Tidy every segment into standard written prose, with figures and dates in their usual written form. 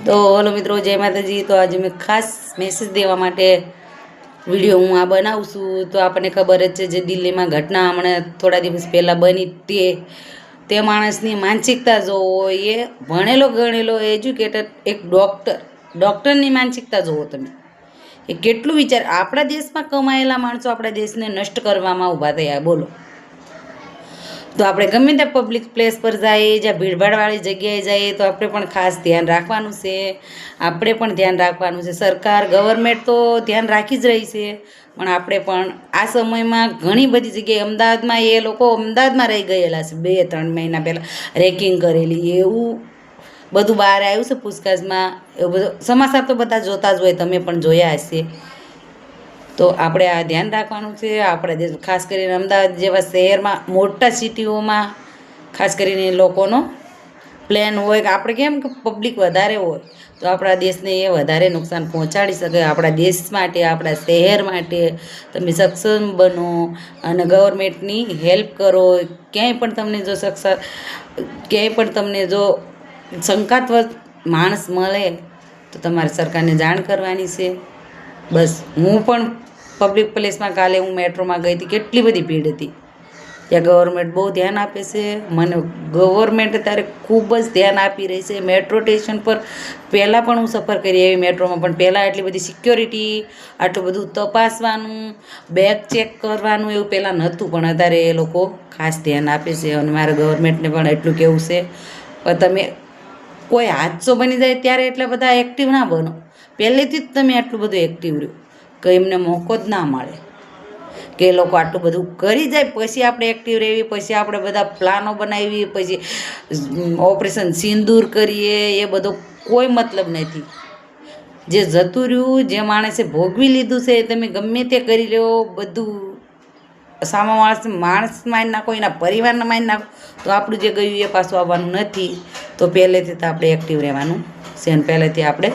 તો હલો મિત્રો, જય માતાજી। તો આજે મેં ખાસ મેસેજ દેવા માટે વિડીયો હું આ બનાવું છું। તો આપણને ખબર જ છે જે દિલ્હીમાં ઘટના હમણાં થોડા દિવસ પહેલાં બની તે માણસની માનસિકતા જો હોય, એ ભણેલો ગણેલો એજ્યુકેટેડ એક ડૉક્ટરની માનસિકતા જુઓ તમે, એ કેટલું વિચાર। આપણા દેશમાં કમાયેલા માણસો આપણા દેશને નષ્ટ કરવામાં ઊભા થયા, બોલો। તો આપણે ગમે ત્યાં પબ્લિક પ્લેસ પર જઈએ, જ્યાં ભીડભાડવાળી જગ્યાએ જઈએ, તો આપણે પણ ખાસ ધ્યાન રાખવાનું છે। આપણે પણ ધ્યાન રાખવાનું છે। સરકાર ગવર્મેન્ટ તો ધ્યાન રાખી જ રહી છે, પણ આપણે પણ આ સમયમાં ઘણી બધી જગ્યાએ અમદાવાદમાં એ લોકો અમદાવાદમાં રહી ગયેલા છે 2-3 મહિના પહેલાં રેકિંગ કરેલી, એવું બધું બહાર આવ્યું છે પૂછતાછમાં। એવું બધું સમાચાર તો બધા જોતા જ હોય, તમે પણ જોયા હશે। તો આપણે આ ધ્યાન રાખવાનું છે। આપણા દેશ ખાસ કરીને અમદાવાદ જેવા શહેરમાં, મોટા સિટીઓમાં ખાસ કરીને લોકોનો પ્લેન હોય કે આપણે કેમ કે પબ્લિક વધારે હોય તો આપણા દેશને એ વધારે નુકસાન પહોંચાડી શકે। આપણા દેશ માટે, આપણા શહેર માટે તમે સક્ષમ બનો અને ગવર્મેન્ટની હેલ્પ કરો। ક્યાંય પણ તમને જો ક્યાંય પણ તમને જો શંકાસ્પદ માણસ મળે તો તમારે સરકારને જાણ કરવાની છે। બસ હું પણ પબ્લિક પ્લેસમાં કાલે હું મેટ્રોમાં ગઈ હતી, કેટલી બધી ભીડ હતી। ત્યાં ગવર્મેન્ટ બહુ ધ્યાન આપે છે, મને ગવર્મેન્ટ અત્યારે ખૂબ જ ધ્યાન આપી રહી છે। મેટ્રો સ્ટેશન પર પહેલાં પણ હું સફર કરી એવી મેટ્રોમાં, પણ પહેલાં એટલી બધી સિક્યોરિટી, આટલું બધું તપાસવાનું, બેગ ચેક કરવાનું એવું પહેલાં નહોતું, પણ અત્યારે એ લોકો ખાસ ધ્યાન આપે છે। અને મારા ગવર્મેન્ટને પણ એટલું કહેવું છે, પણ તમે કોઈ હાદસો બની જાય ત્યારે એટલા બધા એક્ટિવ ના બનો, પહેલેથી જ તમે આટલું બધું એક્ટિવ રહ્યો કે એમને મોકો જ ના મળે કે એ લોકો આટલું બધું કરી જાય પછી આપણે એક્ટિવ રહેવી, પછી આપણે બધા પ્લાનો બનાવી, પછી ઓપરેશન સિંદૂર કરીએ, એ બધો કોઈ મતલબ નથી। જે જતું રહ્યું, જે માણસે ભોગવી લીધું છે, તમે ગમે તે કરી લો, બધું સામા માણસ મારી નાખો, એના પરિવારના મારી નાખો, તો આપણું જે ગયું એ પાછું આવવાનું નથી। તો પહેલેથી તો આપણે એક્ટિવ રહેવાનું છે અને પહેલેથી આપણે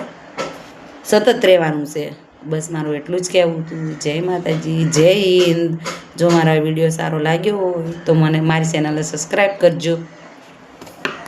સતત રહેવાનું છે। બસ મારું એટલું જ કહેવું હતું। જય માતાજી, જય હિન્દ। જો મારા વિડીયો સારો લાગ્યો હોય તો મને મારી ચેનલને સબસ્ક્રાઈબ કરજો।